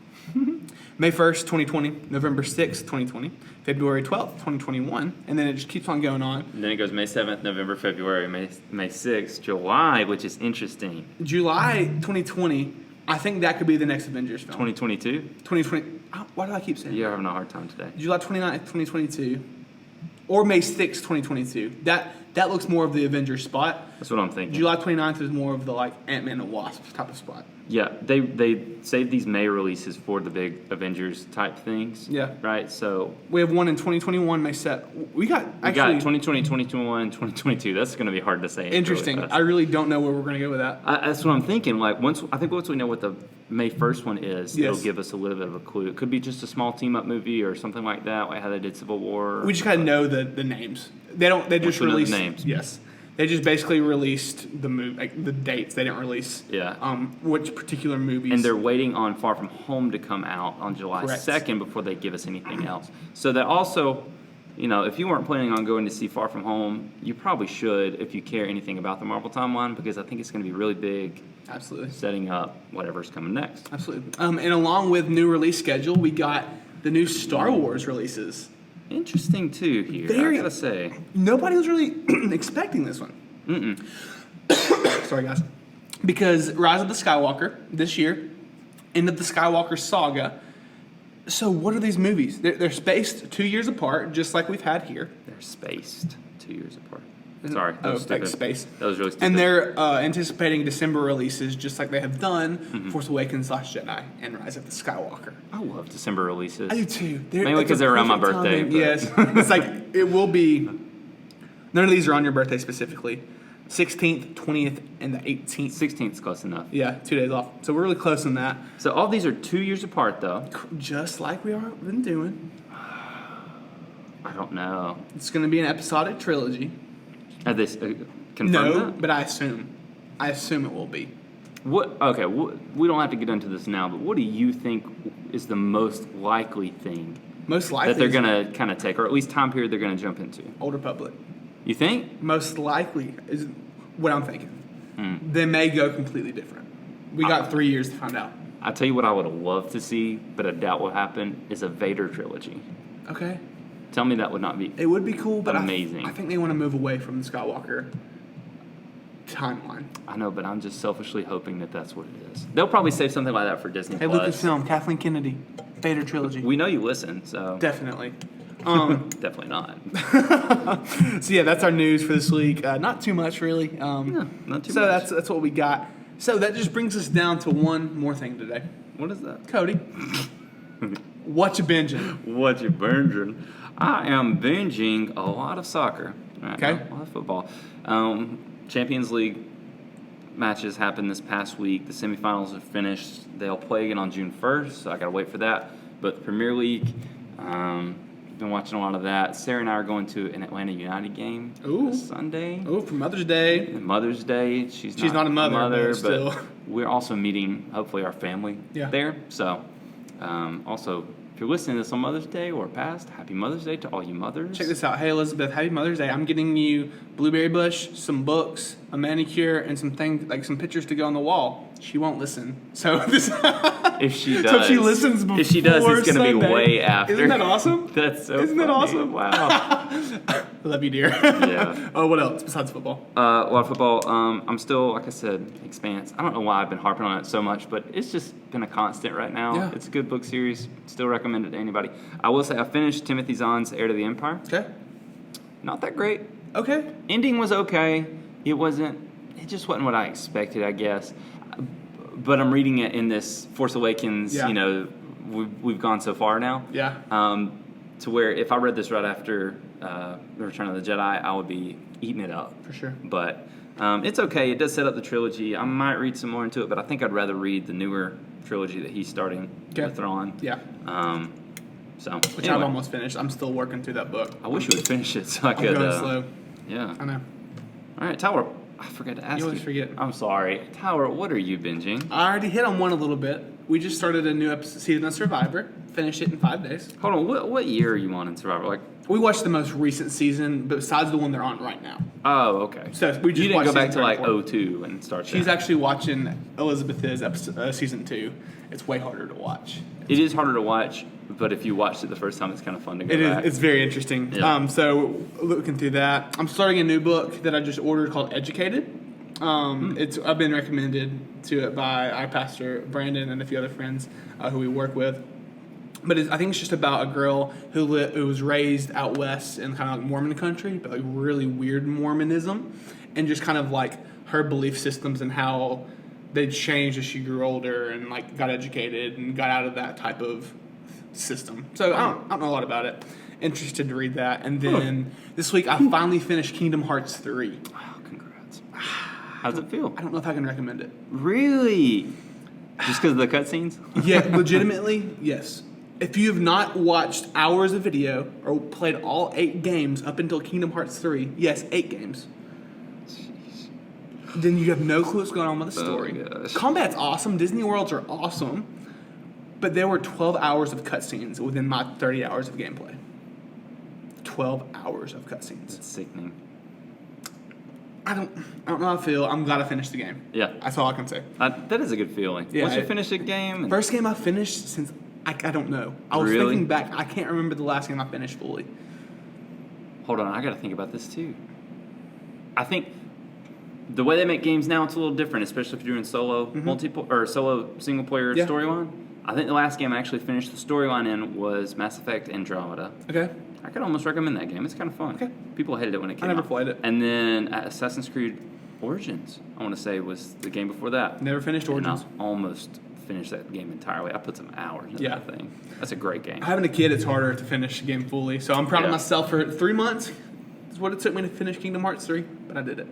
May 1st, 2020. November 6th, 2020. February 12th, 2021. And then it just keeps on going on. And then it goes May 7th, November, February, May 6th, July, which is interesting. July 2020. I think that could be the next Avengers film. 2022? 2020. Why do I keep saying You're having a hard time today. July 29th, 2022. Or May 6th, 2022. That looks more of the Avengers spot. That's what I'm thinking. July 29th is more of the Ant-Man and the Wasp type of spot. Yeah, they saved these May releases for the big Avengers type things. Yeah. Right. So We have one in 2021 May set. We got 2020, 2021, and 2022. That's going to be hard to say. interesting. Really I really don't know where we're going to go with that. that's what I'm thinking. Like once we know what the May 1st one is, Yes. it'll give us a little bit of a clue. It could be just a small team up movie or something like that, like how they did Civil War. We just gotta know the names. They don't. They just we know the released names. Yes, they just basically released the movie, the dates. They didn't release. Yeah. Which particular movies? And they're waiting on Far From Home to come out on July Correct. 2nd before they give us anything else. So that also, if you weren't planning on going to see Far From Home, you probably should if you care anything about the Marvel timeline because I think it's going to be really big, Absolutely. setting up whatever's coming next. Absolutely. And along with new release schedule, we got the new Star Wars releases. Interesting too here. I gotta say, Nobody was really expecting this one. Sorry, guys. Because Rise of the Skywalker this year, end of the Skywalker saga. So what are these movies? They're spaced 2 years apart, just like we've had here. they're spaced 2 years apart. Sorry, that Oh, was stupid. like space. That was really stupid. And they're anticipating December releases, just like they have done Force Awakens, Last Jedi, and Rise of the Skywalker. I love December releases. I do too. Mainly because they're around my birthday. but- Yes, it's like it will be. None of these are on your birthday specifically. 16th, 20th, and the 18th. 16th is close enough. Yeah, 2 days off. So we're really close on that. So all these are 2 years apart, though. Just like we are been doing. I don't know. It's going to be an episodic trilogy. Have they confirmed No, that? but I assume it will be. What? Okay, we don't have to get into this now, but what do you think is the most likely thing Most likely that they're going to kind of take, or at least time period they're going to jump into? Old Republic. You think? Most likely is what I'm thinking. They may go completely different. We got 3 years to find out. I'll tell you what I would have loved to see, but I doubt will happen, is a Vader trilogy. Okay. Tell me that would not be. It would be cool, but Amazing. I think they want to move away from the Skywalker timeline. I know, but I'm just selfishly hoping that that's what it is. They'll probably save something like that for Disney Hey, Plus. Lucasfilm, Kathleen Kennedy, Vader trilogy. We know you listen, so Definitely. definitely not. So yeah, that's our news for this week. Not too much, really. Yeah, not too so much. that's what we got. So that just brings us down to one more thing today. What is that? Cody, What you binging? What you binging? I am binging a lot of soccer. Right Okay. now, a lot of football. Champions League matches happened this past week. The semifinals are finished. They'll play again on June 1st, so I got to wait for that. But the Premier League, been watching a lot of that. Sarah and I are going to an Atlanta United game this Sunday. Oh, for Mother's Day. Mother's Day. She's not a mother, but still. We're also meeting, hopefully, our family there. So, also, if you're listening to this on Mother's Day or past, happy Mother's Day to all you mothers. Check this out. Hey, Elizabeth, happy Mother's Day. I'm getting you blueberry bush, some books, a manicure, and some pictures to go on the wall. She won't listen. So this. If she does. So if she listens before If she does, it's going to be way after. Isn't that awesome? That's so Isn't that awesome? Wow. I love you, dear. Yeah. Oh, what else besides football? A lot of football. I'm still, like I said, Expanse. I don't know why I've been harping on it so much, but it's just been a constant right now. Yeah. It's a good book series. Still recommend it to anybody. I will say I finished Timothy Zahn's Heir to the Empire. Okay. Not that great. Okay. Ending was okay. It just wasn't what I expected, I guess. But I'm reading it in this Force Awakens, Yeah. We've gone so far now. Yeah. To where if I read this right after The Return of the Jedi, I would be eating it up. For sure. But it's okay. It does set up the trilogy. I might read some more into it, but I think I'd rather read the newer trilogy that he's starting with Thrawn. Yeah. Which anyway, I've almost finished. I'm still working through that book. I wish you would finish it so I I'm could. going slow. Yeah. I know. All right, Tyler. I forgot to ask you. You always forget. I'm sorry. Tyler, what are you binging? I already hit on one a little bit. We just started a new season of Survivor. Finished it in 5 days. Hold on. What year are you on in Survivor? Like. We watched the most recent season, besides the one they're on right now. Oh, okay. So we just you didn't go back to like season 02 and start. She's actually watching Elizabeth's season 2. It's way harder to watch. It is harder to watch, but if you watched it the first time, it's kind of fun to go back. It's very interesting. Yeah. So looking through that, I'm starting a new book that I just ordered called Educated. I've been recommended to it by our pastor Brandon and a few other friends who we work with. But I think it's just about a girl who was raised out west in kind of like Mormon country, but like really weird Mormonism, and just kind of like her belief systems and how they changed as she grew older and like got educated and got out of that type of system. So I don't know a lot about it. Interested to read that. And then this week I finally finished Kingdom Hearts 3. Wow, congrats. How does it feel? I don't know if I can recommend it. Really? Just because of the cutscenes? Yeah, legitimately, yes. If you have not watched hours of video or played all 8 games up until Kingdom Hearts 3, yes, 8 games, Jeez. then you have no clue what's going on with the story. Oh, gosh. Combat's awesome. Disney Worlds are awesome. But there were 12 hours of cutscenes within my 30 hours of gameplay. 12 hours of cutscenes. It's sickening. I don't know how I feel. I'm glad I finished the game. Yeah. That's all I can say. That is a good feeling. Yeah, Once you finish a game. First game I finished since, I don't know. I was Really? thinking back. I can't remember the last game I finished fully. Hold on, I got to think about this too. I think the way they make games now, it's a little different, especially if you're doing solo solo single player storyline. I think the last game I actually finished the storyline in was Mass Effect Andromeda. Okay. I could almost recommend that game. It's kind of fun. Okay. People hated it when it came out. I never played it. And then Assassin's Creed Origins, I want to say, was the game before that. Never finished Origins. And I almost finished that game entirely. I put some hours into that thing. That's a great game. Having a kid, it's harder to finish a game fully. So I'm proud of myself for 3 months. Is what it took me to finish Kingdom Hearts 3, but I did it.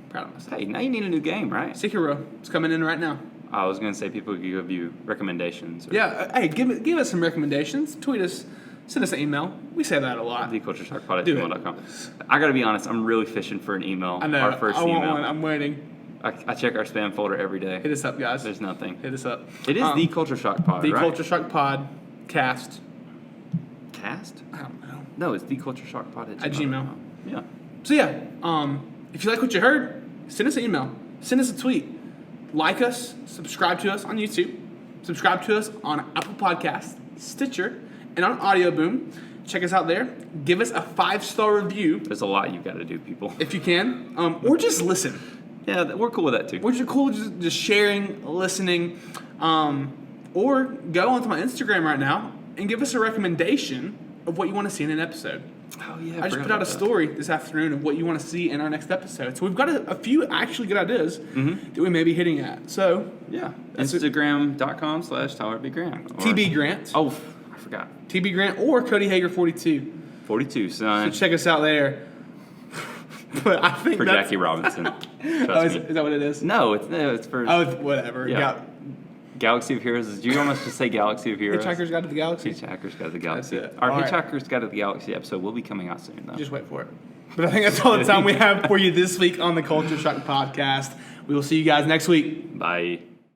Proud of myself. Hey, now you need a new game, right? Sekiro. It's coming in right now. I was going to say people could give you recommendations. Yeah. Hey, give us some recommendations. Tweet us. Send us an email. We say that a lot. thecultureshockpod@gmail.com. I got to be honest, I'm really fishing for an email. I know. Our first I want email. one. I'm waiting. I check our spam folder every day. Hit us up, guys. There's nothing. Hit us up. It is The Culture Shock Pod, The right? Culture Shock Pod cast. Cast? I don't know. No, it's thecultureshockpod At Gmail. Yeah. So yeah, if you like what you heard, send us an email. Send us a tweet. Like us. Subscribe to us on YouTube. Subscribe to us on Apple Podcasts, Stitcher, and on Audio Boom. Check us out there. Give us a 5-star review There's a lot you've got to do, people. if you can, or just listen. Yeah, we're cool with that too. We're just cool just sharing, listening, or go onto my Instagram right now and give us a recommendation of what you want to see in an episode. Oh yeah, I just put out a story this afternoon of what you want to see in our next episode. So we've got a few actually good ideas that we may be hitting at. So yeah, Instagram.com/TylerBGrant. TB Grant. Oh, I forgot. TB Grant or Cody Hager 42. 42, son. So check us out there. But I think For Jackie Robinson. Trust me. Is that what it is? No, it's for Whatever. Yeah. Galaxy of Heroes. Did you almost just say Galaxy of Heroes? Hitchhiker's Guide to the Galaxy. Hitchhiker's Guide to the Galaxy. That's it. Our All right. Hitchhiker's Guide to the Galaxy episode will be coming out soon, though. Just wait for it. But I think that's all the time we have for you this week on the Culture Shock Podcast. We will see you guys next week. Bye.